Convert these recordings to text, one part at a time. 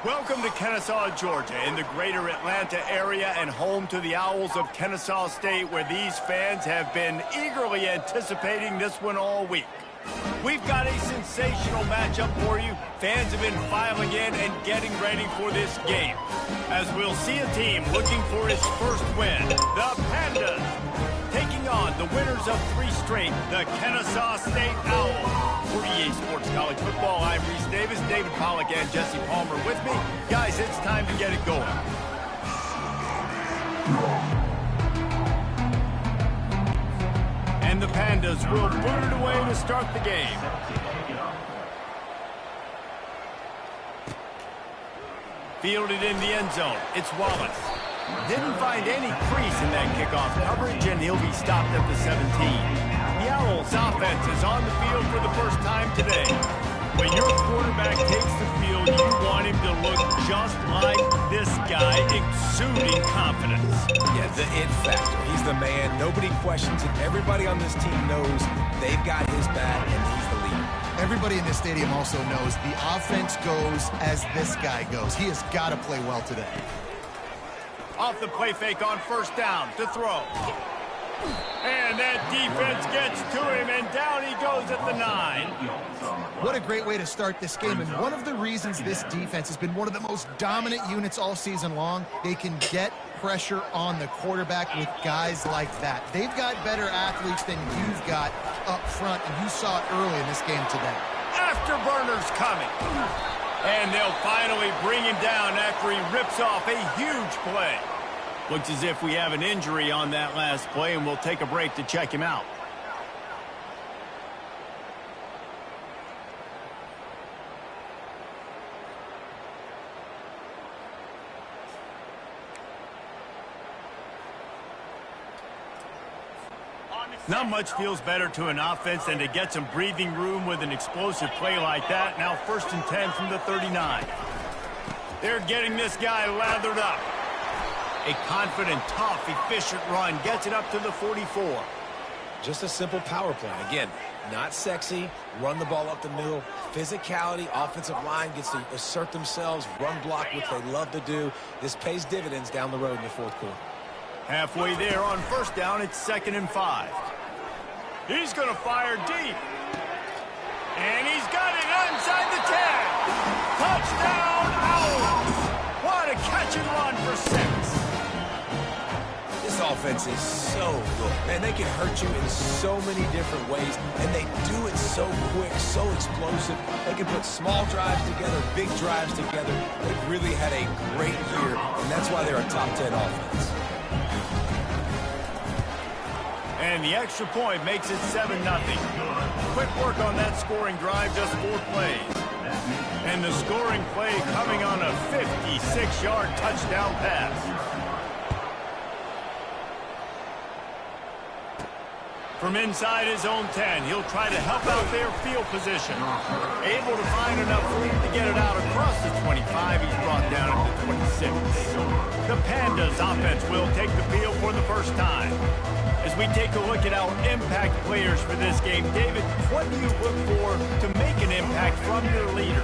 Welcome to Kennesaw, Georgia, in the greater Atlanta area and home to the Owls of Kennesaw State, where these fans have been eagerly anticipating this one all week. We've got a sensational matchup for you. Fans have been filing in and getting ready for this game, as we'll see a team looking for its first win, the Pandas, taking on the winners of 3 straight, the Kennesaw State Owls. For EA Sports College Football, I'm Reese Davis, David Pollack, and Jesse Palmer with me. Guys, it's time to get it going. And the Pandas will boot it away to start the game. Fielded in the end zone, it's Wallace. Didn't find any crease in that kickoff coverage, and he'll be stopped at the 17. The Owls offense is on the field for the first time today. When your quarterback takes the field, you want him to look just like this guy, exuding confidence. Yeah, the it factor. He's the man. Nobody questions it. Everybody on this team knows they've got his back, and he's the leader. Everybody in this stadium also knows the offense goes as this guy goes. He has got to play well today. Off the play fake on first down to throw. And that defense gets to him, and down he goes at the 9. What a great way to start this game, and one of the reasons this defense has been one of the most dominant units all season long, they can get pressure on the quarterback with guys like that. They've got better athletes than you've got up front, and you saw it early in this game today. Afterburner's coming. And they'll finally bring him down after he rips off a huge play. Looks as if we have an injury on that last play, and we'll take a break to check him out. Not much feels better to an offense than to get some breathing room with an explosive play like that. Now 1st and 10 from the 39. They're getting this guy lathered up. A confident, tough, efficient run gets it up to the 44. Just a simple power play. Again, not sexy, run the ball up the middle, physicality, offensive line gets to assert themselves, run block, which they love to do. This pays dividends down the road in the 4th quarter. Halfway there on first down, it's 2nd and 5. He's going to fire deep. And he's got it inside the 10. Touchdown, Owls! What a catch and run for 6. This offense is so good. Man, they can hurt you in so many different ways, and they do it so quick, so explosive. They can put small drives together, big drives together. They've really had a great year, and that's why they're a top 10 offense. And the extra point makes it 7-0. Quick work on that scoring drive, just 4 plays. And the scoring play coming on a 56-yard touchdown pass. From inside his own 10, he'll try to help out their field position. Able to find enough room to get it out across the 25. He's brought down at the 26. The Pandas offense will take the field for the first time. As we take a look at our impact players for this game, David, what do you look for to make an impact from your leaders?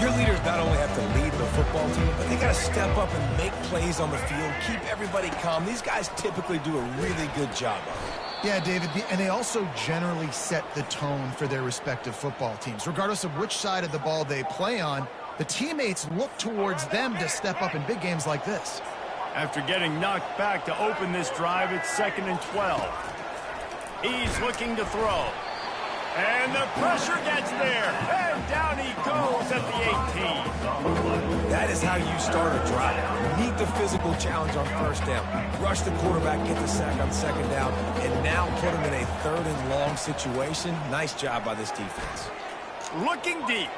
Your leaders not only have to lead the football team, but they got to step up and make plays on the field, keep everybody calm. These guys typically do a really good job of it. Yeah, David, and they also generally set the tone for their respective football teams. Regardless of which side of the ball they play on, the teammates look towards them to step up in big games like this. After getting knocked back to open this drive, it's 2nd and 12. He's looking to throw. And the pressure gets there. And down he goes at the 18. That is how you start a drive. Meet the physical challenge on first down. Rush the quarterback, get the sack on 2nd down, and now put him in a 3rd and long situation. Nice job by this defense. Looking deep.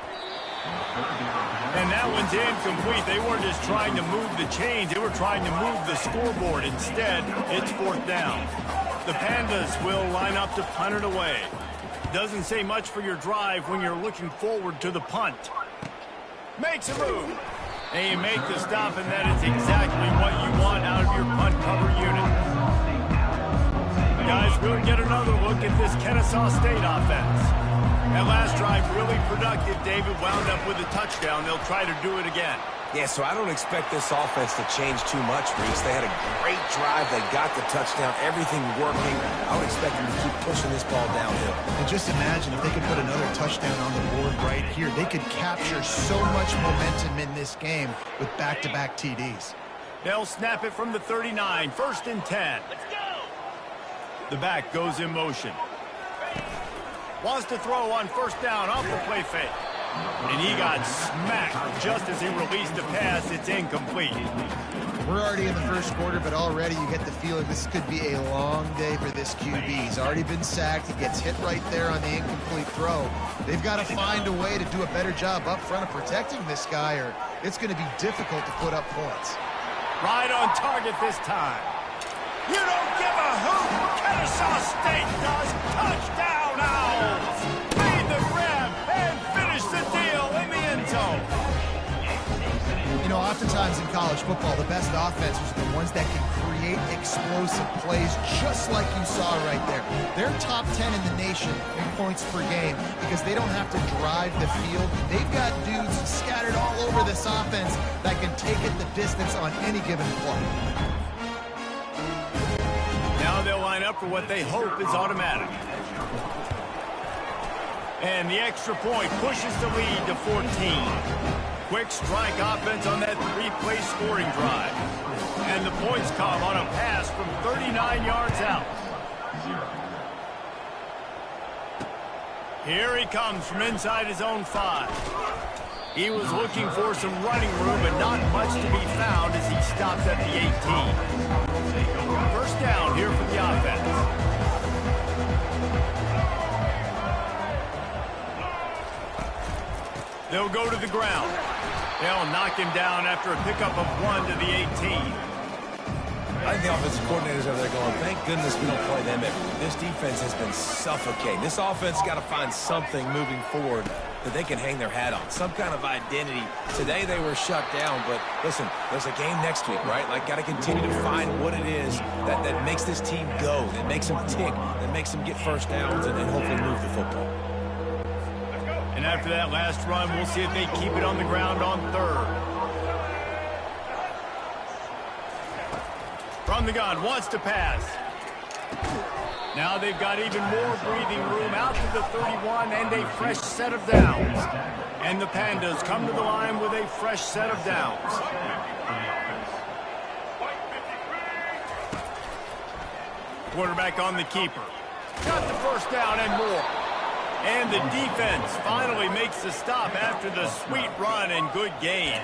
And that one's incomplete. They weren't just trying to move the chains. They were trying to move the scoreboard. Instead, it's 4th down. The Pandas will line up to punt it away. Doesn't say much for your drive when you're looking forward to the punt. Makes a move. They make the stop, and that is exactly what you want out of your punt cover unit. Guys, we'll get another look at this Kennesaw State offense. That last drive really productive. David wound up with a touchdown. They'll try to do it again. Yeah, so I don't expect this offense to change too much, Reese. They had a great drive. They got the touchdown. Everything working. I would expect them to keep pushing this ball downhill. And just imagine if they could put another touchdown on the board right here. They could capture so much momentum in this game with back-to-back TDs. They'll snap it from the 39, 1st and 10. Let's go! The back goes in motion. Wants to throw on 1st down off the play fake. And he got smacked just as he released the pass. It's incomplete. We're already in the first quarter, but already you get the feeling this could be a long day for this QB. He's already been sacked. He gets hit right there on the incomplete throw. They've got to find a way to do a better job up front of protecting this guy, or it's going to be difficult to put up points. Right on target this time. You don't give a hoot. Kennesaw State does. Touchdown, Owls. Made the grab and finished the deal in the end zone. You know, oftentimes in college football, the best offenses are the ones that can create explosive plays just like you saw right there. They're top 10 in the nation in points per game because they don't have to drive the field. They've got dudes scattered all over this offense that can take it the distance on any given play. Now they'll line up for what they hope is automatic. And the extra point pushes the lead to 14. Quick strike offense on that 3-play scoring drive. And the points come on a pass from 39 yards out. Here he comes from inside his own 5. He was looking for some running room, but not much to be found as he stops at the 18. 1st down here for the offense. They'll go to the ground. They'll knock him down after a pickup of 1 to the 18. I think the offensive coordinators over there going, thank goodness we don't play them. This defense has been suffocating. This offense got to find something moving forward that they can hang their hat on, some kind of identity. Today they were shut down, but listen, there's a game next week, right? Like, got to continue to find what it is that makes this team go, that makes them tick, that makes them get 1st downs and hopefully move the football. And after that last run, we'll see if they keep it on the ground on 3rd. From the gun, wants to pass. Now they've got even more breathing room out to the 31 and a fresh set of downs. And the Pandas come to the line with a fresh set of downs. Quarterback on the keeper. Got the 1st down and more. And the defense finally makes the stop after the sweet run and good gain.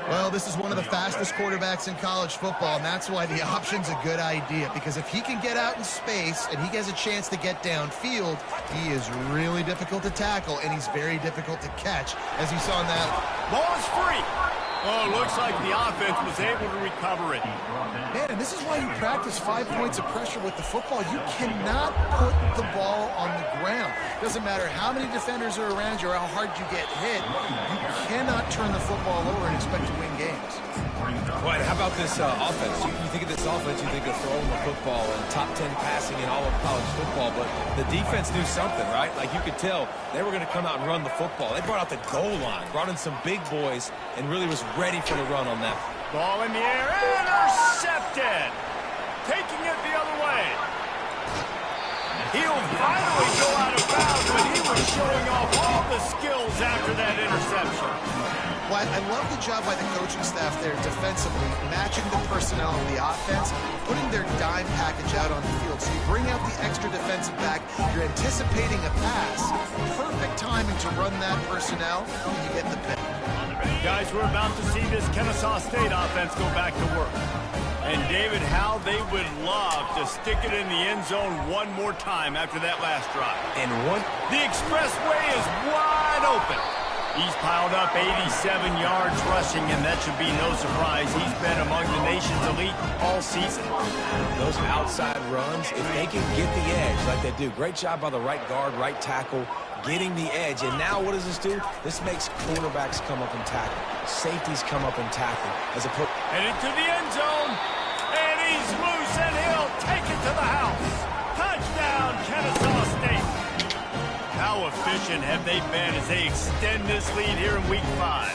Well, this is one of the fastest quarterbacks in college football, and that's why the option's a good idea, because if he can get out in space and he gets a chance to get downfield, he is really difficult to tackle, and he's very difficult to catch, as you saw in that. Ball is free. Oh, looks like the offense was able to recover it. Man, and this is why you practice 5 points of pressure with the football. You cannot put the ball on the ground. Doesn't matter how many defenders are around you or how hard you get hit. You cannot turn the football over and expect to win games. Boy, how about this offense? You think of this offense, you think of throwing the football and top 10 passing in all of college football, but the defense knew something, right? Like, you could tell they were going to come out and run the football. They brought out the goal line, brought in some big boys, and really was ready for the run on that. Ball in the air, intercepted. Taking it the other way. He'll finally go out of bounds, but he was showing off all the skills after that interception. Well, I love the job by the coaching staff there defensively, matching the personnel of the offense, putting their dime package out on the field. So you bring out the extra defensive back, you're anticipating a pass. Perfect timing to run that personnel, and you get the pick. Guys, we're about to see this Kennesaw State offense go back to work. And David, how they would love to stick it in the end zone one more time after that last drive. And one. The expressway is wide open. He's piled up 87 yards rushing, and that should be no surprise. He's been among the nation's elite all season. Those outside runs, if they can get the edge like they do, great job by the right guard, right tackle, getting the edge. And now what does this do? This makes quarterbacks come up and tackle. Safeties come up and tackle. Headed to the end zone, and he's loose, and he'll take it to the house. Touchdown, Kennesaw State. How efficient have they been as they extend this lead here in Week 5?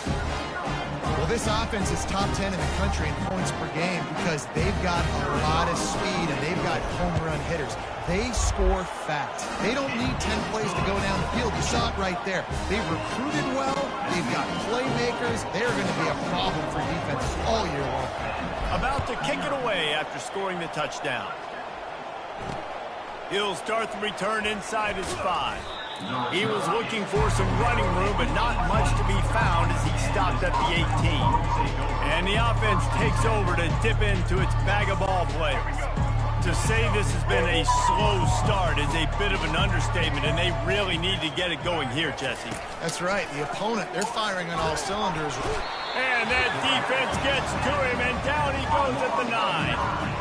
Well, this offense is top 10 in the country in points per game because they've got a lot of speed and they've got home run hitters. They score fast. They don't need 10 plays to go down the field. You saw it right there. They've recruited well. They've got playmakers. They're going to be a problem for defenses all year long. About to kick it away after scoring the touchdown. He'll start the return inside his 5. He was looking for some running room, but not much to be found as he stopped at the 18. And the offense takes over to dip into its bag of ball players. To say this has been a slow start is a bit of an understatement, and they really need to get it going here, Jesse. That's right. The opponent, they're firing on all cylinders. And that defense gets to him, and down he goes at the 9.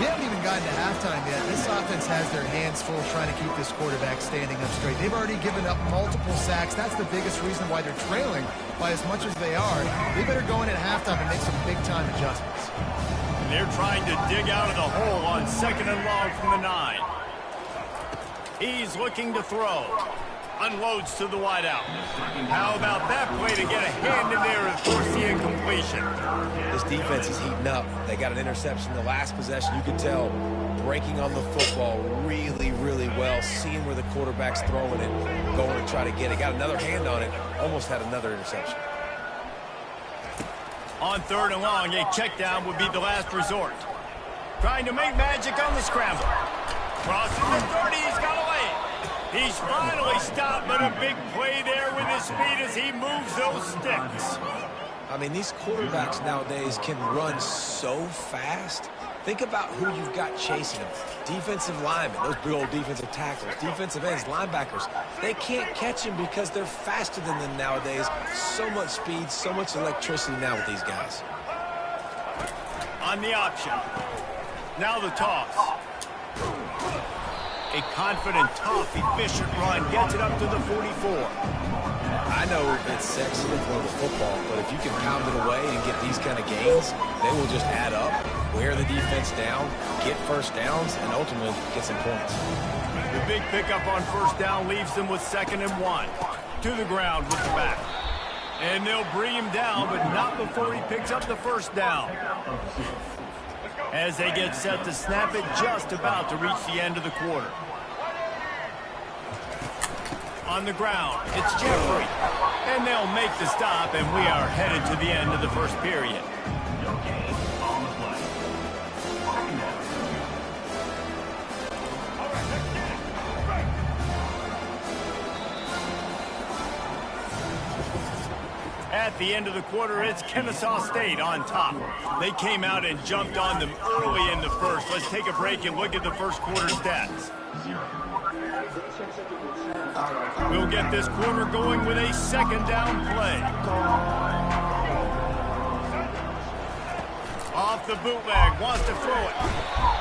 We haven't even gotten to halftime yet. This offense has their hands full trying to keep this quarterback standing up straight. They've already given up multiple sacks. That's the biggest reason why they're trailing by as much as they are. They better go in at halftime and make some big-time adjustments. They're trying to dig out of the hole on 2nd and long from the 9. He's looking to throw. Unloads to the wideout. How about that play to get a hand in there and force the incompletion? This defense is heating up. They got an interception the last possession. You could tell breaking on the football really, really well, seeing where the quarterback's throwing it, going to try to get it. Got another hand on it, almost had another interception. On 3rd and long, a check down would be the last resort. Trying to make magic on the scramble. Crossing the 30, he's got away. He's finally stopped, but a big play there with his speed as he moves those sticks. I mean, these quarterbacks nowadays can run so fast. Think about who you've got chasing them. Defensive linemen, those big old defensive tackles, defensive ends, linebackers. They can't catch them because they're faster than them nowadays. So much speed, so much electricity now with these guys. On the option. Now the toss. A confident, tough, efficient run gets it up to the 44. I know it's sexy to throw the football, but if you can pound it away and get these kind of gains, they will just add up, wear the defense down, get first downs, and ultimately get some points. The big pickup on 1st down leaves them with 2nd and 1. To the ground with the back. And they'll bring him down, but not before he picks up the 1st down. As they get set to snap it, just about to reach the end of the quarter. On the ground, it's Jeffrey. And they'll make the stop, and we are headed to the end of the 1st period. At the end of the quarter, it's Kennesaw State on top. They came out and jumped on them early in the 1st. Let's take a break and look at the 1st quarter stats. We'll get this quarter going with a 2nd down play. Off the bootleg, wants to throw it.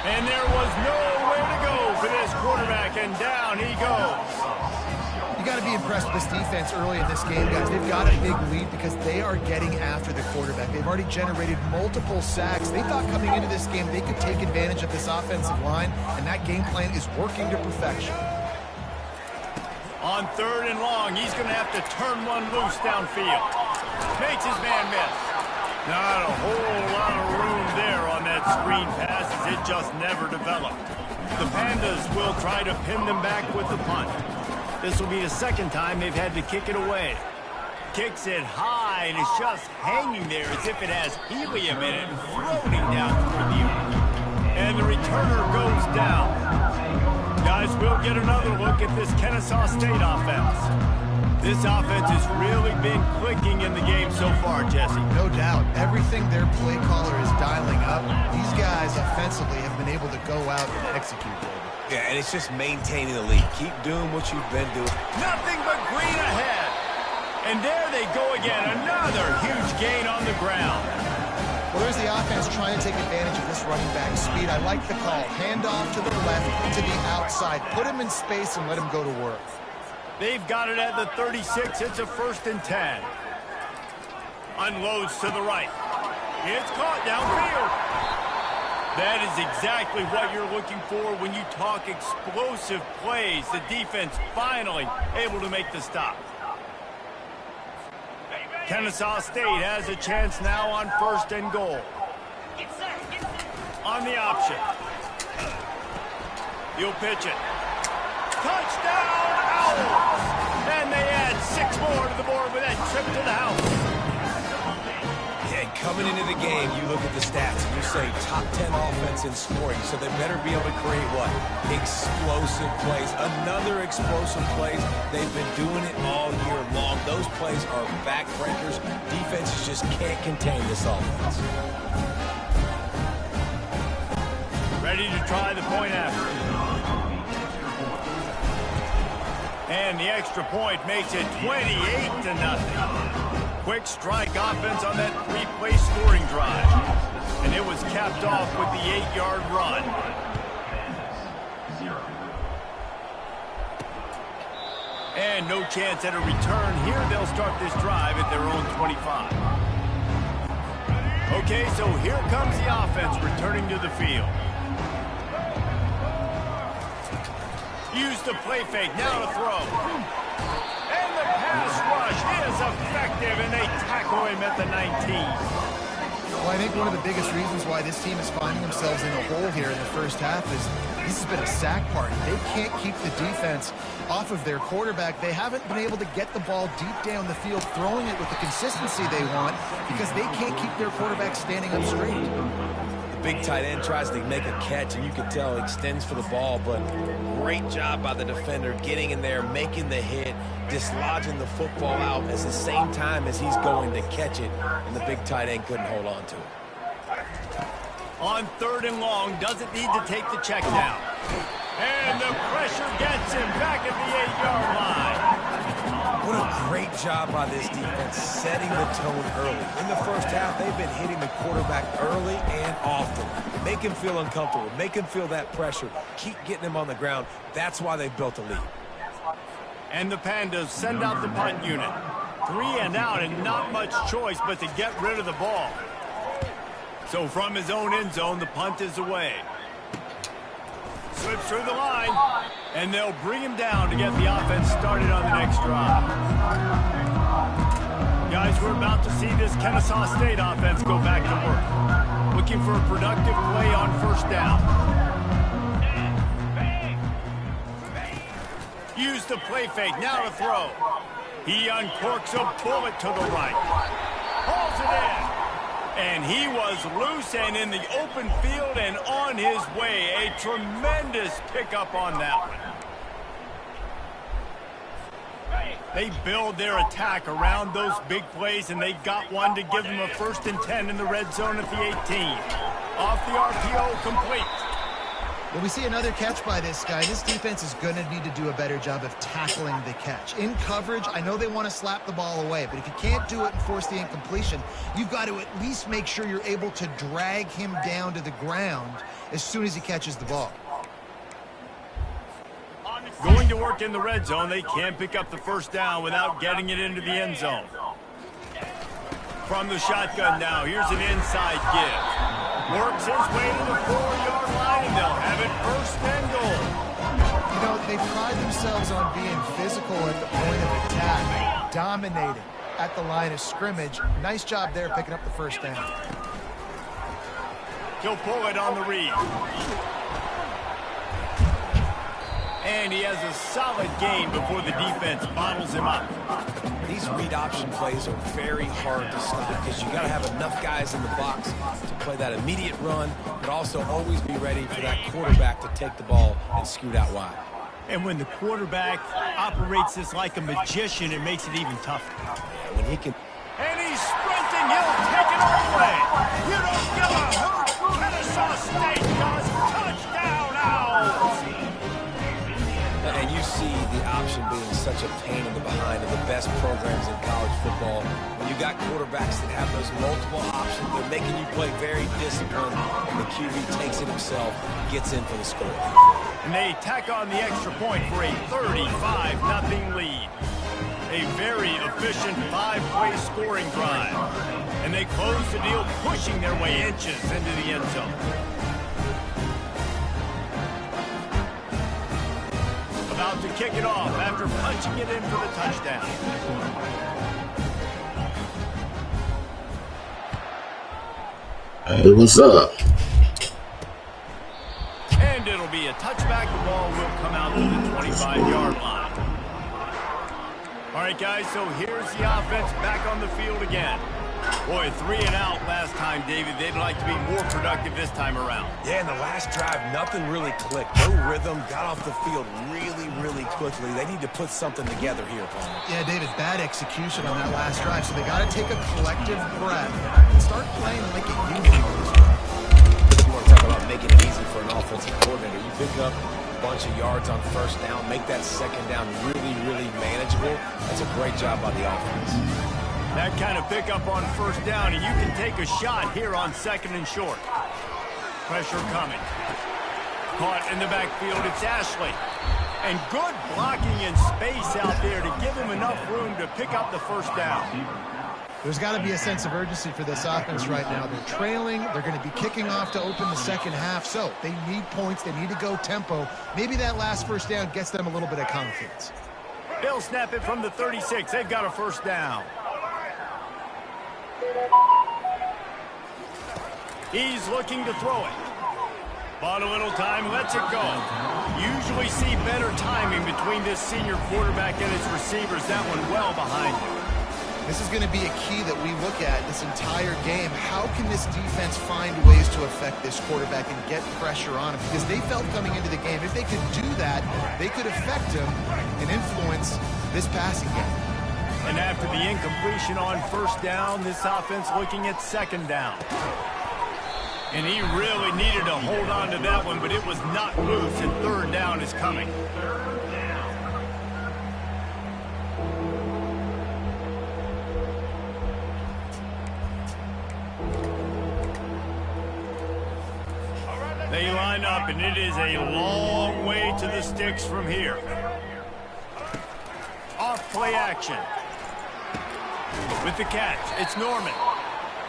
And there was nowhere to go for this quarterback, and down he goes. You got to be impressed with this defense early in this game, guys. They've got a big lead because they are getting after the quarterback. They've already generated multiple sacks. They thought coming into this game they could take advantage of this offensive line, and that game plan is working to perfection. On 3rd and long, he's going to have to turn one loose downfield. Makes his man miss. Not a whole lot of room there on that screen pass as it just never developed. The Pandas will try to pin them back with the punt. This will be the 2nd time they've had to kick it away. Kicks it high, and it's just hanging there as if it has helium in it, floating down toward the earth. And the returner goes down. Guys, we'll get another look at this Kennesaw State offense. This offense has really been clicking in the game so far, Jesse. No doubt. Everything their play caller is dialing up, these guys offensively have been able to go out and execute. Yeah, and it's just maintaining the lead. Keep doing what you've been doing. Nothing but green ahead. And there they go again. Another huge gain on the ground. Well, there's the offense trying to take advantage of this running back speed. I like the call. Hand off to the left, to the outside. Put him in space and let him go to work. They've got it at the 36. It's a 1st and 10. Unloads to the right. It's caught downfield. That is exactly what you're looking for when you talk explosive plays. The defense finally able to make the stop. Kennesaw State has a chance now on 1st and goal. On the option. He'll pitch it. Touchdown, Owls! And they add 6 more to the board with that trip to the house. And coming into the game, you look at the stats and you say top 10 offense in scoring, so they better be able to create what? Explosive plays. Another explosive plays. They've been doing it all year long. Those plays are backbreakers. Defenses just can't contain this offense. Ready to try the point after. And the extra point makes it 28-0. Quick strike offense on that 3-play scoring drive. And it was capped off with the 8-yard run. And no chance at a return here. They'll start this drive at their own 25. Okay, so here comes the offense returning to the field. Use the play fake, now to throw. And the pass rush is effective, and they tackle him at the 19. Well, I think one of the biggest reasons why this team is finding themselves in a hole here in the first half is this has been a sack party. They can't keep the defense off of their quarterback. They haven't been able to get the ball deep down the field, throwing it with the consistency they want because they can't keep their quarterback standing up straight. Big tight end tries to make a catch, and you can tell he extends for the ball, but great job by the defender getting in there, making the hit, dislodging the football out at the same time as he's going to catch it, and the big tight end couldn't hold on to it. On 3rd and long, doesn't need to take the check down. And the pressure gets him back at the 8-yard line. What a great job by this defense, setting the tone early. In the first half, they've been hitting the quarterback early and often. Make him feel uncomfortable. Make him feel that pressure. Keep getting him on the ground. That's why they built a lead. And the Pandas send out the punt unit. 3 and out and not much choice but to get rid of the ball. So from his own end zone, the punt is away. Slips through the line. And they'll bring him down to get the offense started on the next drive. Guys, we're about to see this Kennesaw State offense go back to work. Looking for a productive play on 1st down. Use the play fake, now to throw. He uncorks a bullet to the right. Hauls it in. And he was loose and in the open field and on his way. A tremendous pickup on that one. They build their attack around those big plays, and they got one to give them a 1st and 10 in the red zone at the 18. Off the RPO, complete. Well, we see another catch by this guy. This defense is going to need to do a better job of tackling the catch. In coverage, I know they want to slap the ball away, but if you can't do it and force the incompletion, you've got to at least make sure you're able to drag him down to the ground as soon as he catches the ball. Going to work in the red zone, they can't pick up the 1st down without getting it into the end zone. From the shotgun now, here's an inside give. Works his way to the 4-yard line, and they'll have it 1st and goal. You know, they pride themselves on being physical at the point of attack, dominating at the line of scrimmage. Nice job there picking up the 1st down. He'll pull it on the read. And he has a solid gain before the defense bottles him up. These read option plays are very hard to stop because you got to have enough guys in the box to play that immediate run, but also always be ready for that quarterback to take the ball and scoot out wide. And when the quarterback operates this like a magician, it makes it even tougher. Yeah, when he can. And he's sprinting. He'll take it all the way. You don't give a hoot. Kennesaw State does. Touchdown, Owls. And you see the option being such a pain in the behind of the best programs in college football. When you got quarterbacks that have those multiple options, they're making you play very disciplined, and the QB takes it himself, gets in for the score. And they tack on the extra point for a 35-0 lead. A very efficient 5-play scoring drive. And they close the deal, pushing their way inches into the end zone. About to kick it off after punching it in for the touchdown. Hey, what's up? And it'll be a touchback. The ball will come out to the 25-yard line. All right, guys, so here's the offense back on the field again. Boy, 3 and out last time, David. They'd like to be more productive this time around. Yeah, in the last drive, nothing really clicked. No rhythm, got off the field really quickly. They need to put something together here, Palmer. Yeah, David, bad execution on that last drive, so they got to take a collective breath and start playing like it usually is. You want to talk about making it easy for an offensive coordinator. You pick up a bunch of yards on first down, make that second down really manageable. That's a great job by the offense. That kind of pickup on first down, and you can take a shot here on second and short. Pressure coming. Caught in the backfield, it's Ashley. And good blocking in space out there to give him enough room to pick up the first down. There's got to be a sense of urgency for this offense right now. They're trailing. They're going to be kicking off to open the second half. So they need points. They need to go tempo. Maybe that last first down gets them a little bit of confidence. They'll snap it from the 36. They've got a first down. He's looking to throw it. Bought a little time, lets it go. Usually see better timing between this senior quarterback and his receivers. That one well behind him. This is going to be a key that we look at this entire game. How can this defense find ways to affect this quarterback and get pressure on him? Because they felt coming into the game, if they could do that, they could affect him and influence this passing game. And after the incompletion on first down, this offense looking at second down. And he really needed to hold on to that one, but it was not loose, and third down is coming. They line up, and it is a long way to the sticks from here. Off play action. With the catch, it's Norman.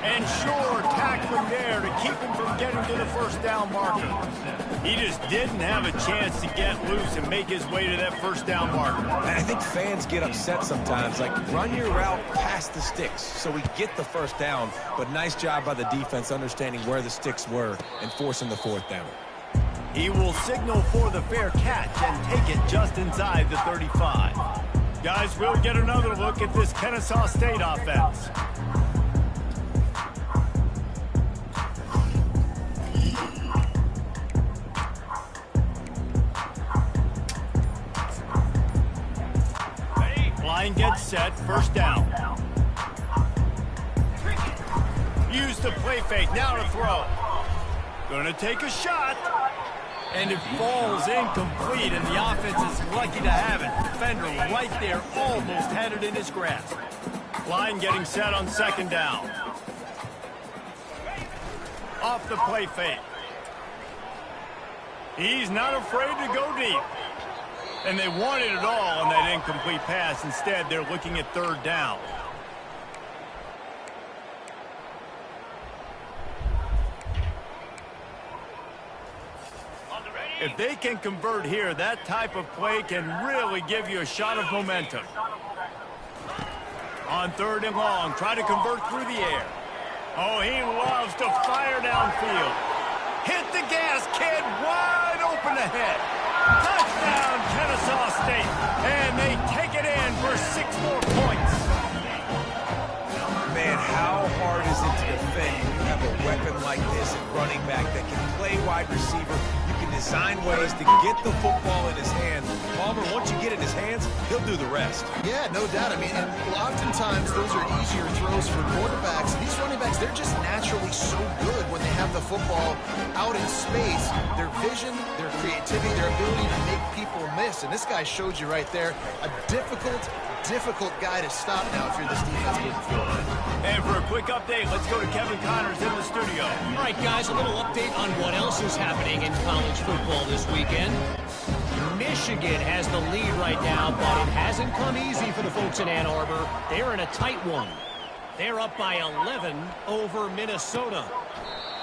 And sure, tackling there to keep him from getting to the first down marker. He just didn't have a chance to get loose and make his way to that first down marker. And I think fans get upset sometimes, like run your route past the sticks so we get the first down. But nice job by the defense understanding where the sticks were and forcing the fourth down. He will signal for the fair catch and take it just inside the 35. Guys, we'll get another look at this Kennesaw State offense. Line gets set, first down. Use the play fake, now to throw. Gonna take a shot. And it falls incomplete, and the offense is lucky to have it. Defender right there almost had it in his grasp. Line getting set on second down. Off the play fake. He's not afraid to go deep. And they wanted it all on that incomplete pass. Instead, they're looking at third down. If they can convert here, that type of play can really give you a shot of momentum. On third and long, try to convert through the air. Oh, he loves to fire downfield. Hit the gas, kid, wide open ahead. Touchdown, Kennesaw State. And they take it in for 6 more points. Man, how hard is it to defend when you have a weapon like this at running back that can play wide receiver? You can design ways to get the football in his hand. Palmer, once you get it in his hands, he'll do the rest. Yeah, no doubt. I mean, and oftentimes those are easier throws for quarterbacks. These running backs, they're just naturally so good when they have the football out in space. Their vision, their creativity, their ability to make people miss. And this guy showed you right there, a difficult guy to stop now if you're this defense moving forward. And for a quick update, let's go to Kevin Connors in the studio. All right, guys, a little update on what else is happening in college football this weekend. Michigan has the lead right now, but it hasn't come easy for the folks in Ann Arbor. They're in a tight one. They're up by 11 over Minnesota.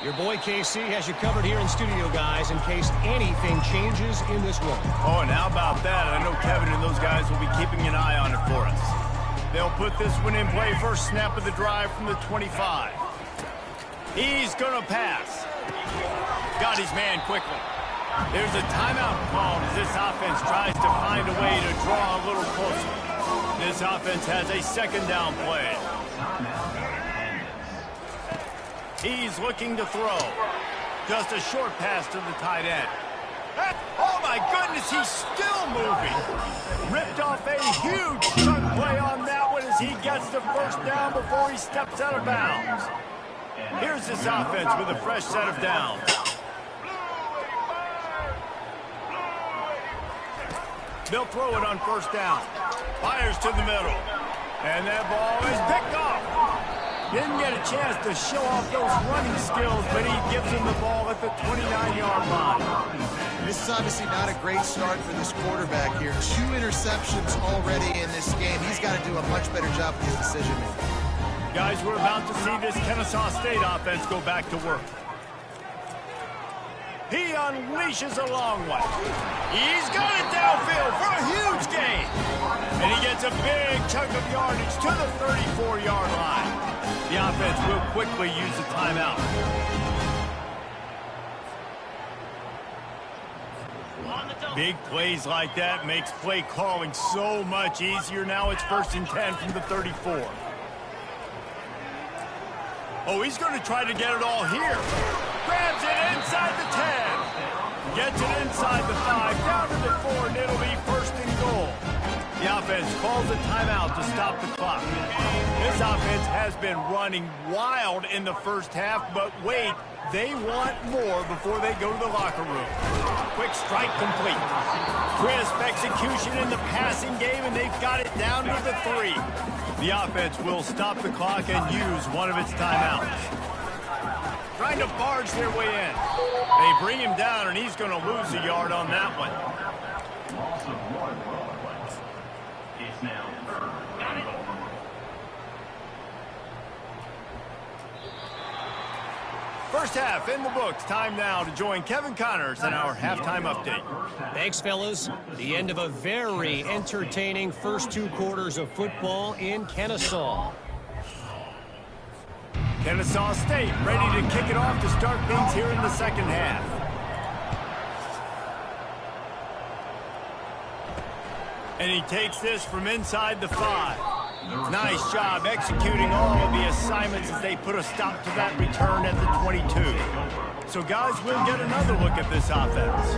Your boy KC has you covered here in studio, guys, in case anything changes in this one. Oh, and how about that? I know Kevin and those guys will be keeping an eye on it for us. They'll put this one in play. First snap of the drive from the 25. He's going to pass. Got his man quickly. There's a timeout called as this offense tries to find a way to draw a little closer. This offense has a second down play. He's looking to throw. Just a short pass to the tight end. Oh, my goodness, he's still moving. Ripped off a huge chunk play on that one as he gets the first down before he steps out of bounds. Here's this offense with a fresh set of downs. They'll throw it on first down. Fires to the middle. And that ball is picked off. Didn't get a chance to show off those running skills, but he gives him the ball at the 29-yard line. This is obviously not a great start for this quarterback here. 2 interceptions already in this game. He's got to do a much better job with his decision-making. Guys, we're about to see this Kennesaw State offense go back to work. He unleashes a long one. He's got it downfield for a huge gain. And he gets a big chunk of yardage to the 34-yard line. The offense will quickly use a timeout. Big plays like that makes play calling so much easier. Now it's 1st and 10 from the 34. Oh, he's going to try to get it all here. Grabs it inside the 10. Gets it inside the 5, down to the 4, and it'll be 1st and goal. The offense calls a timeout to stop the clock. This offense has been running wild in the first half, but wait, they want more before they go to the locker room. Quick strike complete. Crisp execution in the passing game, and they've got it down to the 3. The offense will stop the clock and use one of its timeouts. Trying to barge their way in. They bring him down, and he's going to lose a yard on that one. First half in the books. Time now to join Kevin Connors in our halftime update. Thanks, fellas. The end of a very entertaining first 2 quarters of football in Kennesaw. Kennesaw State ready to kick it off to start things here in the second half. And he takes this from inside the 5. Nice job executing all of the assignments as they put a stop to that return at the 22. So, guys, we'll get another look at this offense.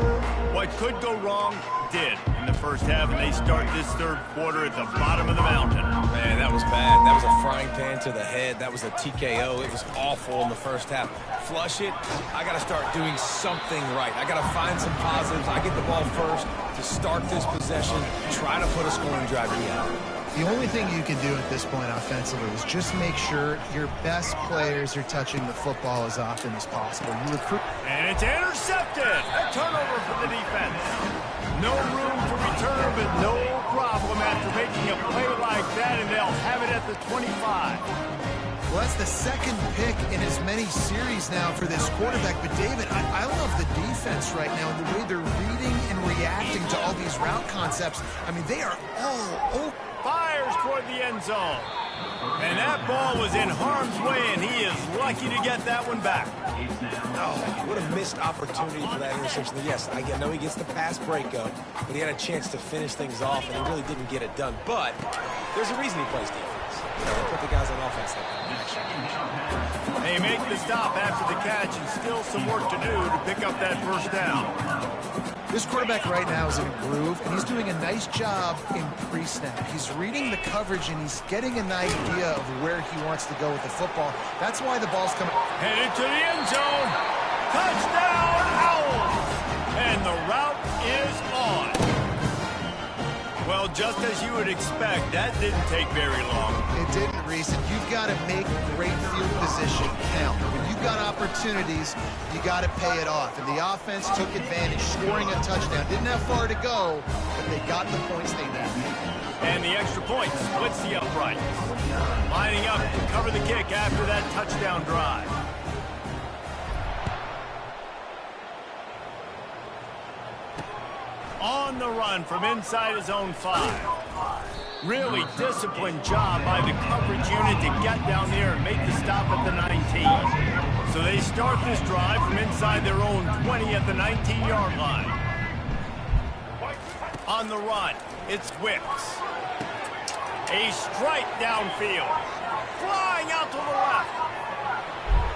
What could go wrong did in the first half, and they start this third quarter at the bottom of the mountain. Man, that was bad. That was a frying pan to the head. That was a TKO. It was awful in the first half. Flush it. I got to start doing something right. I got to find some positives. I get the ball first to start this possession, try to put a scoring drive together. The only thing you can do at this point offensively is just make sure your best players are touching the football as often as possible. You recruit. And it's intercepted. A turnover for the defense. No room to return, but no problem after making a play like that, and they'll have it at the 25. Well, that's the second pick in as many series now for this quarterback. But, David, I love the defense right now and the way they're reading and reacting to all these route concepts. I mean, they are all over. Fires toward the end zone. And that ball was in harm's way, and he is lucky to get that one back. Oh, what a missed opportunity for that interception. Yes, I know he gets the pass breakup, but he had a chance to finish things off, and he really didn't get it done. But there's a reason he plays defense. You know, they put the guys on offense like that. They make the stop after the catch, and still some work to do to pick up that first down. This quarterback right now is in a groove, and he's doing a nice job in pre-snap. He's reading the coverage, and he's getting an idea of where he wants to go with the football. That's why the ball's coming. Headed to the end zone. Touchdown, Owls! And the route is on. Well, just as you would expect, that didn't take very long. It didn't, Reese. You've got to make great field position count. When you've got opportunities, you got to pay it off. And the offense took advantage, scoring a touchdown. Didn't have far to go, but they got the points they needed. And the extra point splits the upright. Lining up to cover the kick after that touchdown drive. On the run from inside his own 5. Really disciplined job by the coverage unit to get down there and make the stop at the 19. So they start this drive from inside their own 20 at the 19-yard line. On the run, it's Wicks. A strike downfield. Flying out to the left.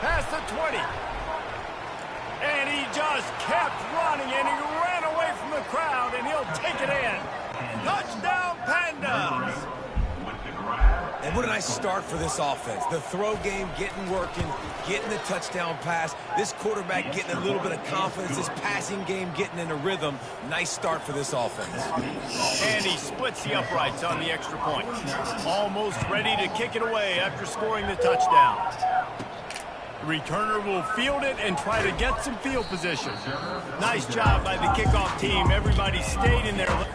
Past the 20. And he just kept running, and he ran away from the crowd, and he'll take it in. Touchdown, Pandas! And what a nice start for this offense. The throw game getting working, getting the touchdown pass. This quarterback getting a little bit of confidence. This passing game getting in a rhythm. Nice start for this offense. And he splits the uprights on the extra point. Almost ready to kick it away after scoring the touchdown. The returner will field it and try to get some field position. Nice job by the kickoff team. Everybody stayed in their...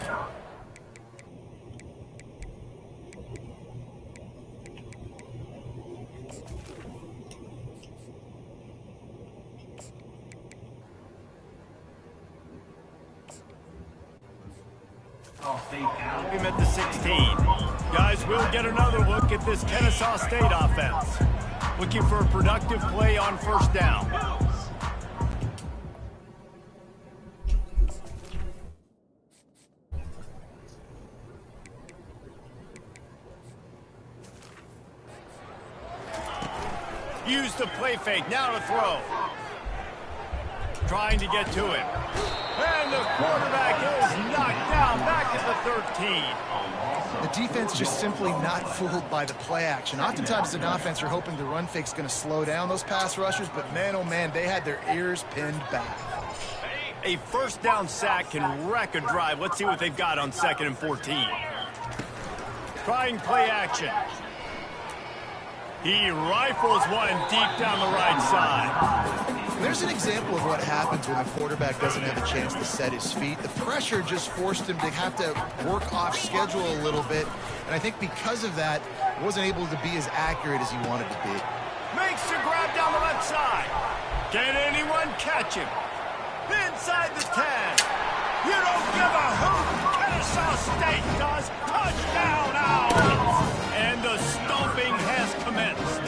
Him at the 16. Guys, we'll get another look at this Kennesaw State offense. Looking for a productive play on first down. Use the play fake, now to throw. Trying to get to it. And the quarterback is knocked down back at the 13. The defense just simply not fooled by the play action. Oftentimes as an offense, you're hoping the run fake's going to slow down those pass rushers, but man, oh man, they had their ears pinned back. A first down sack can wreck a drive. Let's see what they've got on 2nd and 14. Trying play action. He rifles one deep down the right side. There's an example of what happens when the quarterback doesn't have a chance to set his feet. The pressure just forced him to have to work off schedule a little bit. And I think because of that, wasn't able to be as accurate as he wanted to be. Makes the grab down the left side. Can anyone catch him? Inside the 10. You don't give a hoot. Kennesaw State does. Touchdown, Owls. And the stomping has commenced.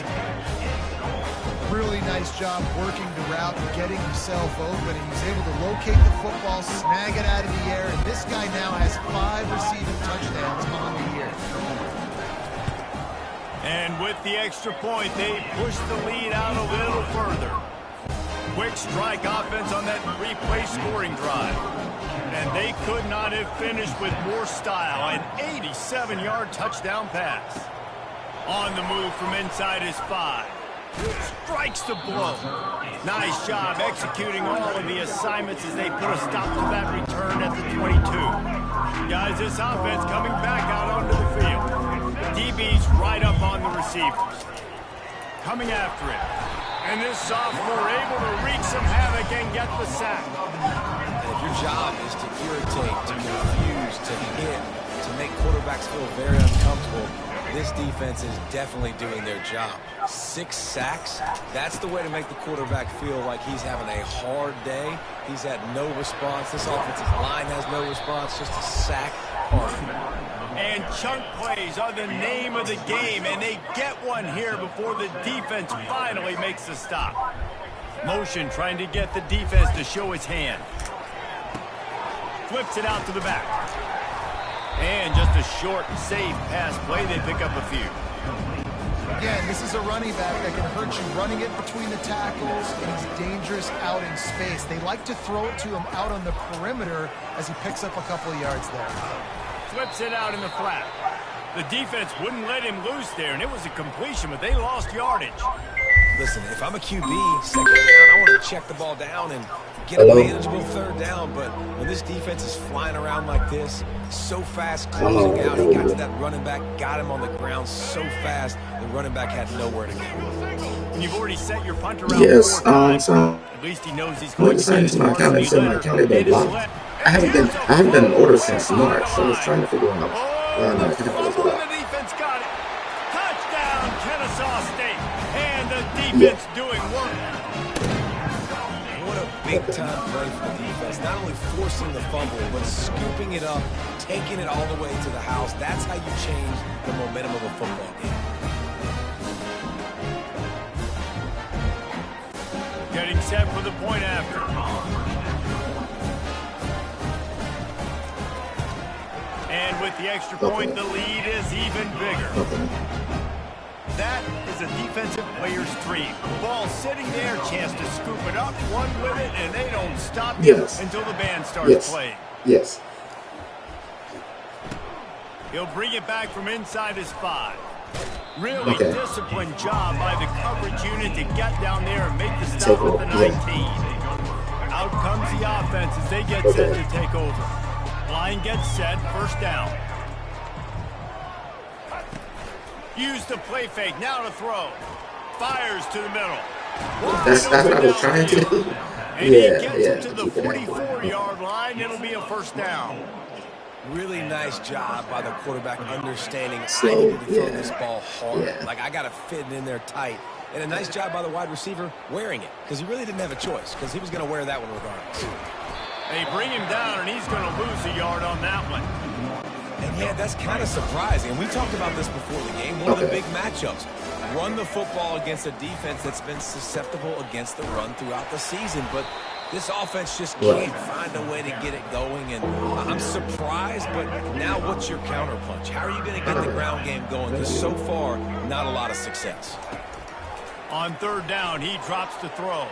Really nice job working the route and getting himself open. He was able to locate the football, snag it out of the air, and this guy now has 5 receiving touchdowns on the year. And with the extra point, they push the lead out a little further. Quick strike offense on that 3-play scoring drive. And they could not have finished with more style. An 87-yard touchdown pass. On the move from inside his 5. Strikes the blow. Nice job executing all of the assignments as they put a stop to that return at the 22. Guys, this offense coming back out onto the field. DB's right up on the receivers. Coming after it. And this sophomore able to wreak some havoc and get the sack. And if your job is to irritate, to confuse, to hit, to make quarterbacks feel very uncomfortable, this defense is definitely doing their job. 6 sacks, that's the way to make the quarterback feel like he's having a hard day. He's had no response. This offensive line has no response, just a sack party. And chunk plays are the name of the game, and they get one here before the defense finally makes the stop. Motion trying to get the defense to show its hand. Flips it out to the back. And just a short, safe pass play. They pick up a few. Again, this is a running back that can hurt you running it between the tackles, and he's dangerous out in space. They like to throw it to him out on the perimeter as he picks up a couple of yards there. Flips it out in the flat. The defense wouldn't let him loose there, and it was a completion, but they lost yardage. Listen, if I'm a QB, second down, I want to check the ball down and get a manageable third down, but when this defense is flying around like this, so fast closing out, he got to that running back, got him on the ground so fast, the running back had nowhere to go. When you've already set your punt around Yes, so at least he knows he's going to send it to my account and send my account they blocked. I haven't been in order since March, so I was trying to figure out my account was blocked. The defense got it. Touchdown, Kennesaw State, and the defense doing work. What a big-time play for the defense. Not only forcing the fumble, but scooping it up, taking it all the way to the house. That's how you change the momentum of a football game. Getting set for the point after. And with the extra point, the lead is even bigger. That is a defensive player's dream. Ball sitting there, chance to scoop it up, one with it, and they don't stop you until the band starts playing. Yes. He'll bring it back from inside his 5. Really disciplined job by the coverage unit to get down there and make the stop at the 19. Out comes the offense as they get set to take over. Line gets set, first down. Use the play fake, now to throw. Fires to the middle. That's what I was trying to do. And he gets it to the 44-yard line. It'll be a first down. Really nice job by the quarterback understanding I needed to throw this ball hard. Like, I got to fit it in there tight. And a nice job by the wide receiver wearing it, because he really didn't have a choice, because he was going to wear that one regardless. They bring him down, and he's going to lose a yard on that one. And yeah, that's kind of surprising. And we talked about this before the game. One of the big matchups. Run the football against a defense that's been susceptible against the run throughout the season. But this offense just can't find a way to get it going. And I'm surprised, but now what's your counterpunch? How are you going to get the ground game going? Because so far, not a lot of success. On third down, he drops to throw.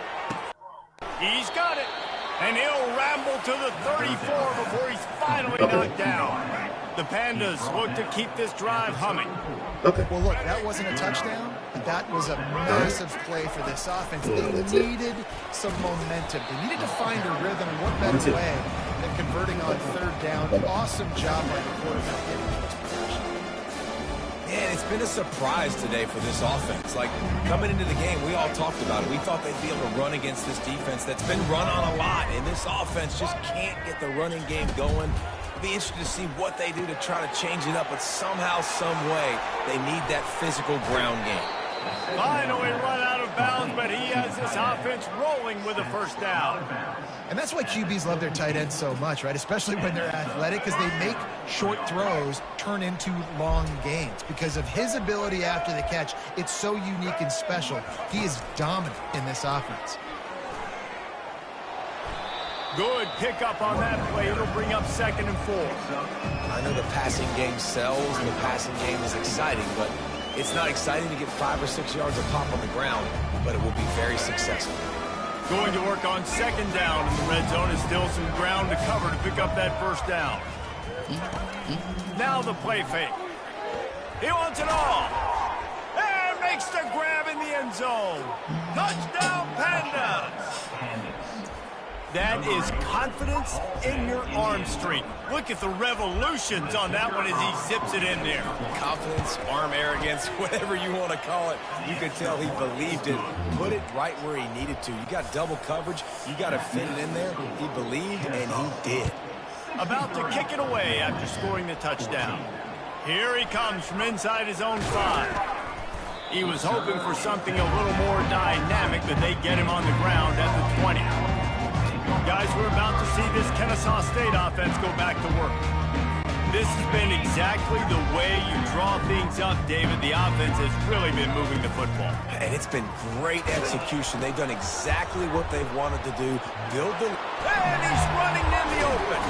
He's got it. And he'll ramble to the 34 before he's finally knocked down. The Pandas look to keep this drive humming. Well, look, that wasn't a touchdown. That was a massive play for this offense. They needed some momentum. They needed to find a rhythm, and what better way than converting on third down. Awesome job by the quarterback getting those possessions. Man, it's been a surprise today for this offense. Like, coming into the game, we all talked about it. We thought they'd be able to run against this defense that's been run on a lot, and this offense just can't get the running game going. It'll be interesting to see what they do to try to change it up, but somehow, some way, they need that physical ground game. Finally run out of bounds, but he has this offense rolling with a first down. And that's why QBs love their tight ends so much, right? Especially when they're athletic, because they make short throws turn into long gains. Because of his ability after the catch, it's so unique and special. He is dominant in this offense. Good pickup on that play. It'll bring up 2nd and 4. I know the passing game sells and the passing game is exciting, but it's not exciting to get 5 or 6 yards of pop on the ground, but it will be very successful. Going to work on 2nd down, and the red zone is still some ground to cover to pick up that first down. Now the play fake. He wants it all. And makes the grab in the end zone. Touchdown, Pandas. That is confidence in your arm strength. Look at the revolutions on that one as he zips it in there. Confidence, arm arrogance, whatever you want to call it. You could tell he believed it. Put it right where he needed to. You got double coverage. You got to fit it in there. He believed, and he did. About to kick it away after scoring the touchdown. Here he comes from inside his own 5. He was hoping for something a little more dynamic, but they get him on the ground at the 20. Guys, we're about to see this Kennesaw State offense go back to work. This has been exactly the way you draw things up, David. The offense has really been moving the football. And it's been great execution. They've done exactly what they've wanted to do. Build the... And he's running in the open.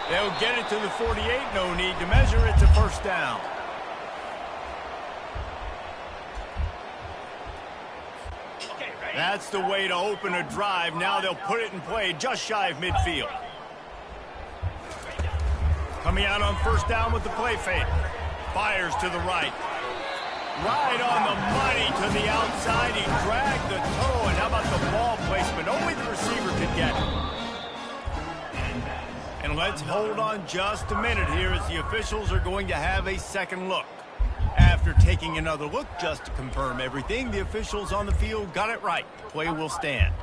They'll get it to the 48. No need to measure it to first down. That's the way to open a drive. Now they'll put it in play just shy of midfield. Coming out on first down with the play fake. Fires to the right. Right on the money to the outside. He dragged the toe. And how about the ball placement? Only the receiver could get it. And let's hold on just a minute here as the officials are going to have a second look. After taking another look just to confirm everything, the officials on the field got it right. Play will stand.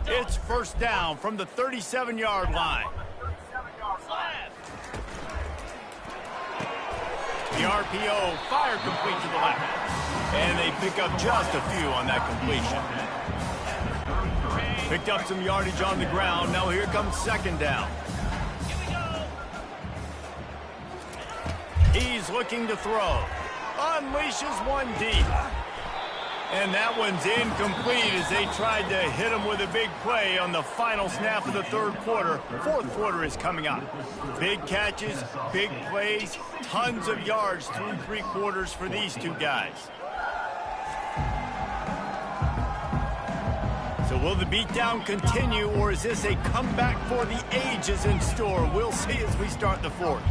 It's first down from the 37-yard line. The RPO fire complete to the left. And they pick up just a few on that completion. Picked up some yardage on the ground. Now here comes 2nd down. He's looking to throw. Unleashes one deep. And that one's incomplete as they tried to hit him with a big play on the final snap of the third quarter. Fourth quarter is coming up. Big catches, big plays, tons of yards through three quarters for these two guys. So will the beatdown continue, or is this a comeback for the ages in store? We'll see as we start the fourth.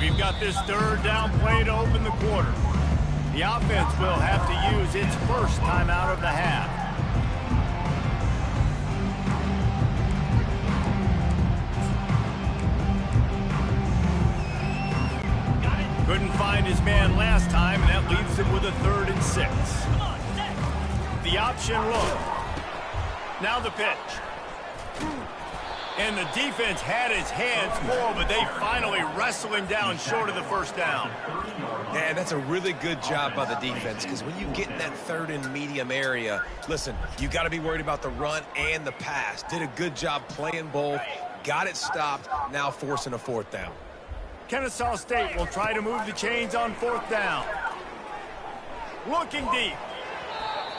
We've got this third down play to open the quarter. The offense will have to use its first timeout of the half. Couldn't find his man last time, and that leaves him with a 3rd and 6. The option look. Now the pitch. And the defense had his hands full, but they finally wrestle him down short of the first down. Man, that's a really good job by the defense, because when you get in that 3rd and medium area, listen, you got to be worried about the run and the pass. Did a good job playing both, got it stopped, now forcing a 4th down. Kennesaw State will try to move the chains on 4th down. Looking deep.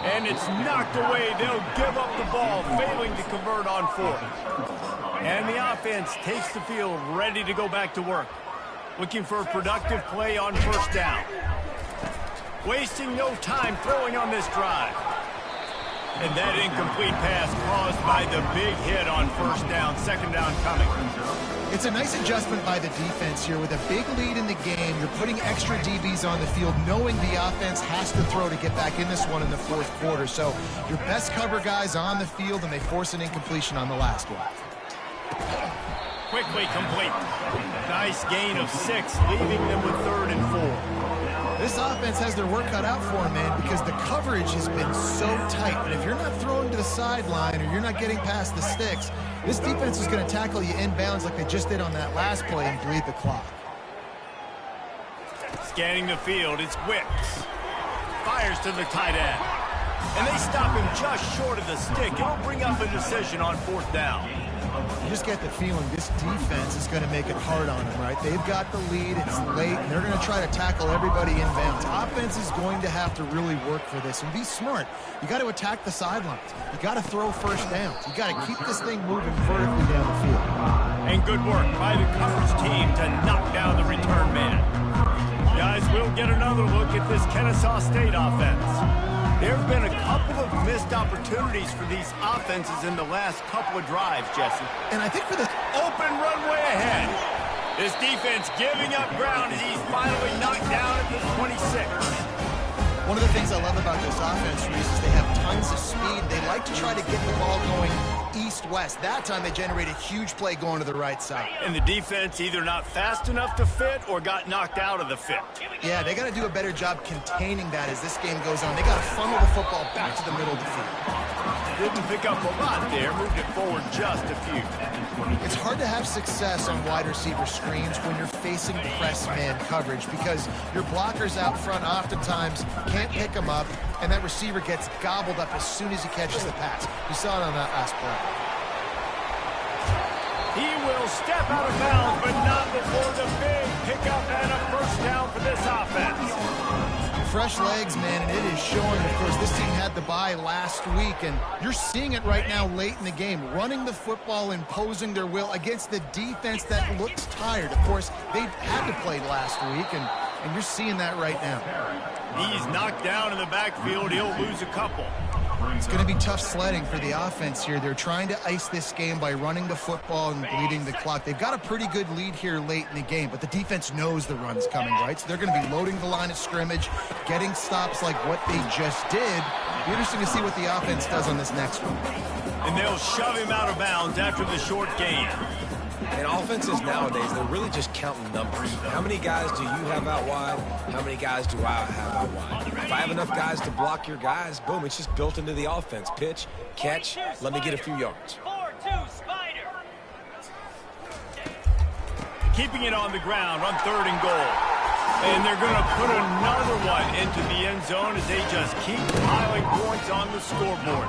And it's knocked away. They'll give up the ball, failing to convert on 4th. And the offense takes the field, ready to go back to work. Looking for a productive play on 1st down. Wasting no time throwing on this drive. And that incomplete pass caused by the big hit on 1st down, 2nd down coming. It's a nice adjustment by the defense here. With a big lead in the game, you're putting extra DBs on the field, knowing the offense has to throw to get back in this one in the 4th quarter. So your best cover guys on the field, and they force an incompletion on the last one. Quickly complete. Nice gain of 6, leaving them with 3rd and 4. This offense has their work cut out for them, man, because the coverage has been so tight. And if you're not throwing to the sideline or you're not getting past the sticks, this defense is going to tackle you inbounds like they just did on that last play and bleed the clock. Scanning the field, it's Wicks. Fires to the tight end. And they stop him just short of the stick. It'll bring up a decision on 4th down. You just get the feeling this defense is going to make it hard on them, right? They've got the lead, it's late, and they're going to try to tackle everybody inbounds. Offense is going to have to really work for this and be smart. You got to attack the sidelines. You got to throw 1st downs. You got to keep this thing moving vertically down the field. And good work by the coverage team to knock down the return man. Guys, we'll get another look at this Kennesaw State offense. There have been a couple of missed opportunities for these offenses in the last couple of drives, Jesse. And I think for the open runway ahead. This defense giving up ground as he's finally knocked down at the 26. One of the things I love about this offense, Reese, is they have tons of speed. They like to try to get the ball going east-west. That time they generate a huge play going to the right side. And the defense either not fast enough to fit or got knocked out of the fit. Yeah, they got to do a better job containing that as this game goes on. They got to funnel the football back to the middle of the field. Didn't pick up a lot there, moved it forward just a few. It's hard to have success on wide receiver screens when you're facing press man coverage because your blockers out front oftentimes can't pick them up, and that receiver gets gobbled up as soon as he catches the pass. You saw it on that last play. He will step out of bounds, but not before the big pickup and a 1st down for this offense. Fresh legs, man, and it is showing. Of course, this team had the bye last week, and you're seeing it right now late in the game. Running the football, imposing their will against the defense that looks tired. Of course, they had to play last week, and you're seeing that right now. He's knocked down in the backfield. He'll lose a couple. It's going to be tough sledding for the offense here. They're trying to ice this game by running the football and bleeding the clock. They've got a pretty good lead here late in the game, but the defense knows the run's coming, right? So they're going to be loading the line of scrimmage, getting stops like what they just did. It'll be interesting to see what the offense does on this next one. And they'll shove him out of bounds after the short gain. And offenses nowadays, they're really just counting numbers. How many guys do you have out wide? How many guys do I have out wide? If I have enough guys to block your guys, boom, it's just built into the offense. Pitch, catch, let me get a few yards. 4-2 Spider. Keeping it on the ground on 3rd and goal. And they're going to put another one into the end zone as they just keep piling points on the scoreboard.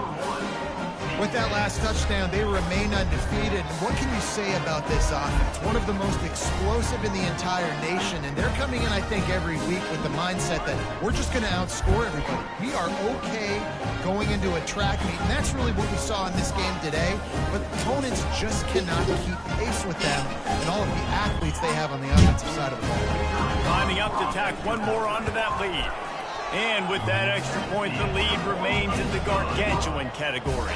With that last touchdown, they remain undefeated. And what can you say about this offense? One of the most explosive in the entire nation, and they're coming in, I think, every week with the mindset that we're just going to outscore everybody. We are okay going into a track meet, and that's really what we saw in this game today. But opponents just cannot keep pace with them and all of the athletes they have on the offensive side of the ball. Lining up to tack one more onto that lead. And with that extra point, the lead remains in the gargantuan category.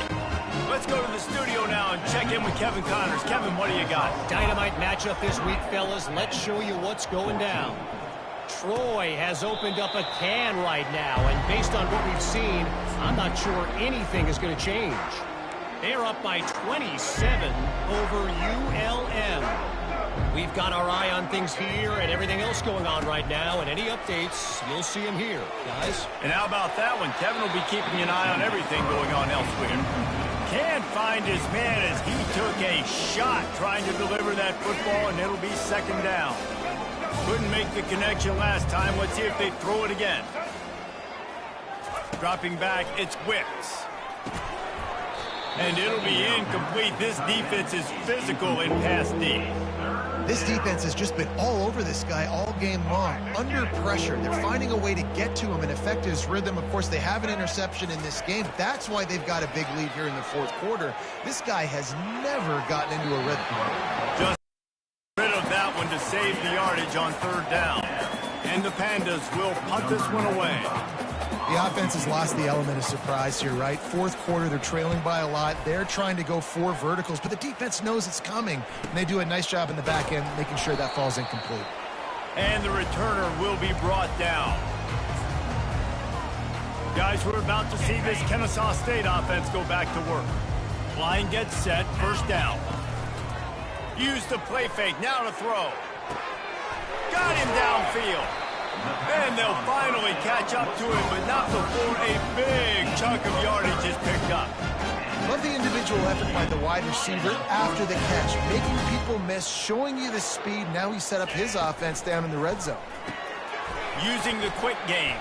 Let's go to the studio now and check in with Kevin Connors. Kevin, what do you got? Dynamite matchup this week, fellas. Let's show you what's going down. Troy has opened up a can right now, and based on what we've seen, I'm not sure anything is going to change. They're up by 27 over ULM. We've got our eye on things here and everything else going on right now, and any updates, you'll see them here, guys. And how about that one? Kevin will be keeping an eye on everything going on elsewhere. Can't find his man as he took a shot trying to deliver that football, and it'll be second down. Couldn't make the connection last time. Let's see if they throw it again. Dropping back, it's Wicks. And it'll be incomplete. This defense is physical in pass D. This defense has just been all over this guy all game long. Under pressure, they're finding a way to get to him and affect his rhythm. Of course, they have an interception in this game. That's why they've got a big lead here in the fourth quarter. This guy has never gotten into a rhythm. Just rid of that one to save the yardage on third down. And the Pandas will punt this one away. The offense has lost the element of surprise here, right? Fourth quarter, they're trailing by a lot. They're trying to go 4 verticals, but the defense knows it's coming. And they do a nice job in the back end, making sure that falls incomplete. And the returner will be brought down. Guys, we're about to see this Kennesaw State offense go back to work. Line gets set, first down. Use the play fake, now to throw. Got him downfield. And they'll finally catch up to him, but not before a big chunk of yardage is picked up. Love the individual effort by the wide receiver after the catch, making people miss, showing you the speed. Now he set up his offense down in the red zone. Using the quick game.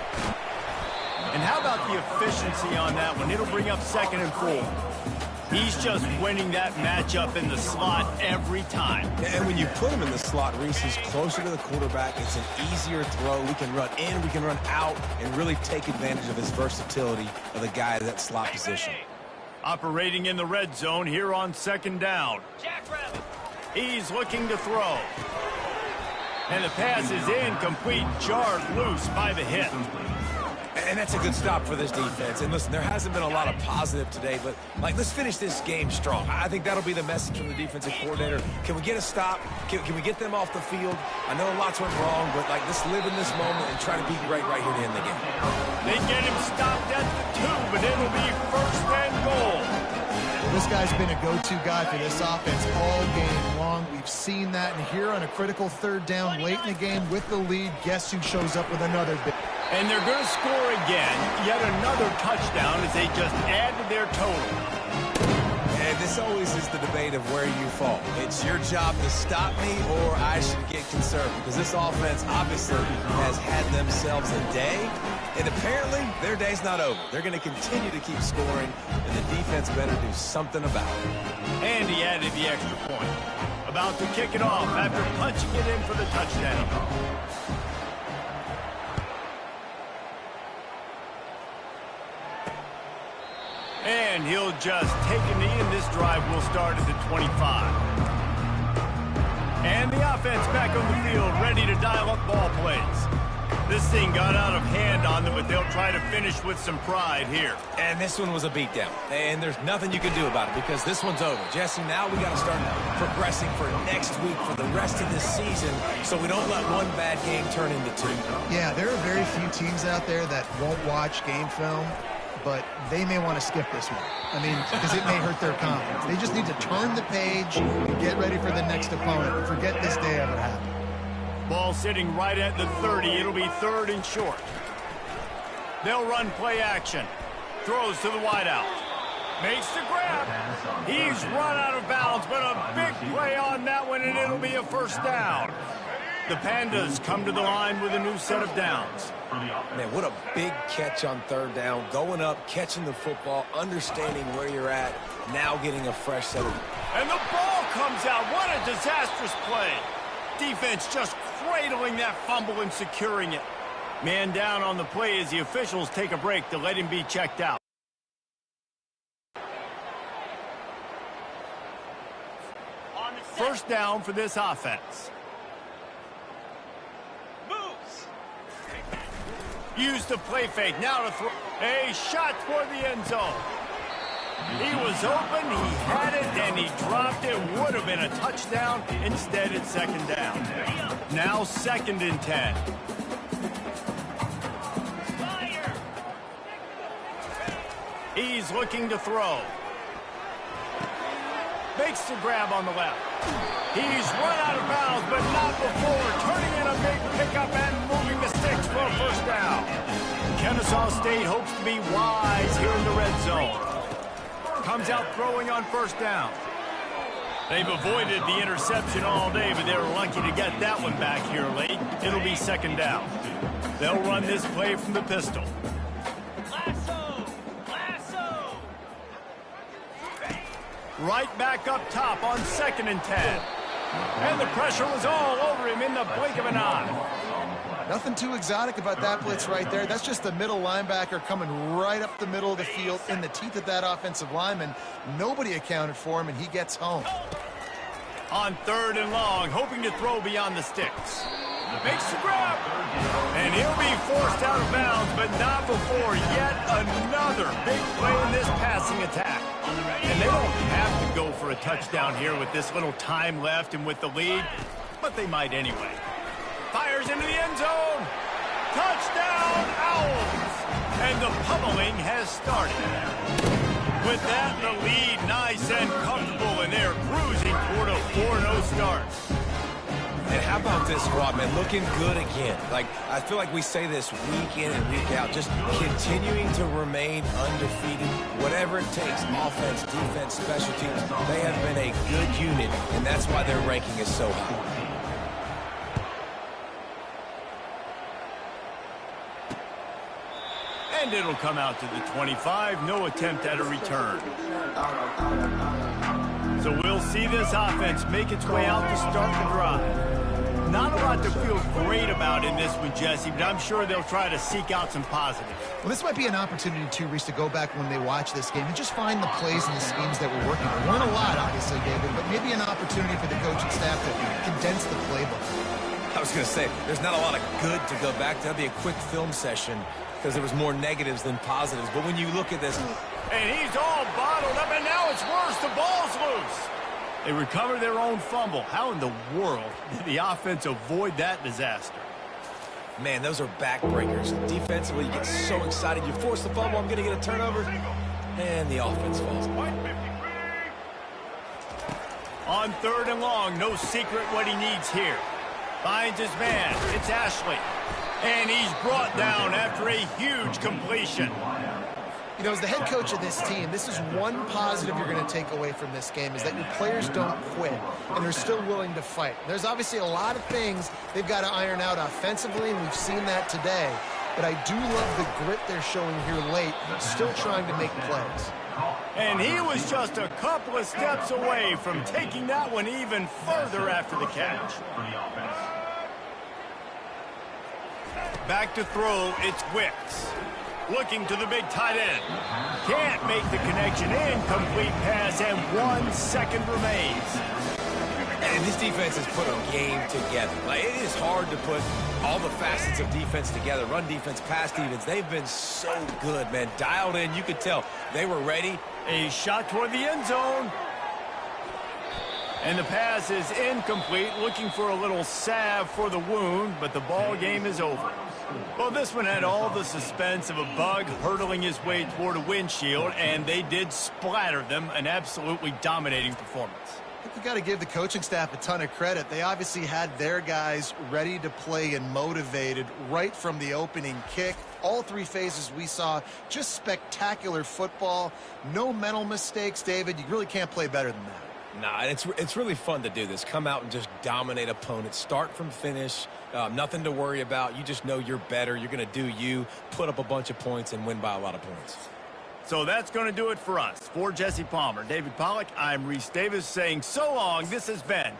And how about the efficiency on that one? It'll bring up 2nd and 4. He's just winning that matchup in the slot every time. And when you put him in the slot, Reese, he's closer to the quarterback. It's an easier throw. We can run in, we can run out, and really take advantage of his versatility of the guy at that slot position. Operating in the red zone here on 2nd down. He's looking to throw. And the pass is incomplete, jarred loose by the hit. And that's a good stop for this defense. And listen, there hasn't been a lot of positive today, but let's finish this game strong. I think that'll be the message from the defensive coordinator. Can we get a stop? Can we get them off the field? I know lots went wrong, but let's live in this moment and try to be great right here to end the game. They get him stopped at the 2, but it'll be 1st and goal. This guy's been a go-to guy for this offense all game long. We've seen that, and here on a critical 3rd down late in the game with the lead, guess who shows up with another big. And they're going to score again, yet another touchdown as they just add to their total. And this always is the debate of where you fall. It's your job to stop me, or I should get conservative, because this offense obviously has had themselves a day, and apparently their day's not over. They're going to continue to keep scoring, and the defense better do something about it. And he added the extra point. About to kick it off after punching it in for the touchdown. And he'll just take a knee, and this drive will start at the 25. And the offense back on the field, ready to dial up ball plays. This thing got out of hand on them, but they'll try to finish with some pride here. And this one was a beatdown. And there's nothing you can do about it because this one's over. Jesse, now we got to start progressing for next week for the rest of this season so we don't let one bad game turn into 2. Yeah, there are very few teams out there that won't watch game film, but they may want to skip this one. I mean, because it may hurt their confidence. They just need to turn the page and get ready for the next opponent and forget this day ever happened. Ball sitting right at the 30. It'll be 3rd and short. They'll run play action. Throws to the wideout. Makes the grab. He's run out of bounds, but a big play on that one, and it'll be a 1st down. The Pandas come to the line with a new set of downs. Man, what a big catch on third down. Going up, catching the football, understanding where you're at, now getting a fresh set of... And the ball comes out. What a disastrous play. Defense just cradling that fumble and securing it. Man down on the play as the officials take a break to let him be checked out. First down for this offense. Use the play fake. Now to throw. A shot toward the end zone. He was open, he had it, and he dropped it. Would have been a touchdown. Instead, it's second down. Now 2nd and 10. He's looking to throw. Makes the grab on the left. He's run out of bounds, but not before turning in a big pickup and moving the sticks for a first down. Kennesaw State hopes to be wise here in the red zone. Comes out throwing on first down. They've avoided the interception all day, but they were lucky to get that one back here late. It'll be second down. They'll run this play from the pistol. Right back up top on 2nd and 10. And the pressure was all over him in the blink of an eye. Nothing too exotic about that blitz right there. That's just the middle linebacker coming right up the middle of the field in the teeth of that offensive lineman. Nobody accounted for him, and he gets home. On 3rd and long, hoping to throw beyond the sticks. Makes the grab. And he'll be forced out of bounds, but not before yet another big play in this passing attack. And they don't have to go for a touchdown here with this little time left and with the lead, but they might anyway. Fires into the end zone. Touchdown, Owls. And the pummeling has started. With that, the lead nice and comfortable, and they're cruising toward a 4-0 start. And how about this squad, man? Looking good again. Like, I feel like we say this week in and week out, just continuing to remain undefeated. Whatever it takes, offense, defense, special teams, they have been a good unit, and that's why their ranking is so high. And it'll come out to the 25. No attempt at a return. So we'll see this offense make its way out to start the drive. Not a lot to feel great about in this one, Jesse, but I'm sure they'll try to seek out some positives. Well, this might be an opportunity, too, Reese, to go back when they watch this game and just find the plays and the schemes that were working. There weren't a lot, obviously, David, but maybe an opportunity for the coaching staff to condense the playbook. I was going to say, there's not a lot of good to go back to. That'd be a quick film session because there was more negatives than positives. But when you look at this... And he's all bottled up, and now it's worse. The ball's loose. They recover their own fumble. How in the world did the offense avoid that disaster? Man, those are backbreakers. Defensively, you get so excited. You force the fumble, I'm going to get a turnover. And the offense falls. On 3rd and long, no secret what he needs here. Finds his man. It's Ashley. And he's brought down after a huge completion. You know, as the head coach of this team, this is one positive you're going to take away from this game, is that your players don't quit, and they're still willing to fight. There's obviously a lot of things they've got to iron out offensively, and we've seen that today. But I do love the grit they're showing here late, still trying to make plays. And he was just a couple of steps away from taking that one even further after the catch. Back to throw, it's Wicks. Looking to the big tight end. Can't make the connection. Incomplete pass, and 1 second remains. And this defense has put a game together. Like, it is hard to put all the facets of defense together. Run defense, pass defense. They've been so good, man. Dialed in. You could tell they were ready. A shot toward the end zone. And the pass is incomplete. Looking for a little salve for the wound, but the ball game is over. Well, this one had all the suspense of a bug hurtling his way toward a windshield, and they did splatter them. An absolutely dominating performance. I think we've got to give the coaching staff a ton of credit. They obviously had their guys ready to play and motivated right from the opening kick. All 3 phases we saw, just spectacular football. No mental mistakes, David. You really can't play better than that. Nah, it's really fun to do this. Come out and just dominate opponents. Start from finish. Nothing to worry about. You just know you're better. You're going to do you, put up a bunch of points, and win by a lot of points. So that's going to do it for us. For Jesse Palmer, David Pollack, I'm Reese Davis saying so long. This has been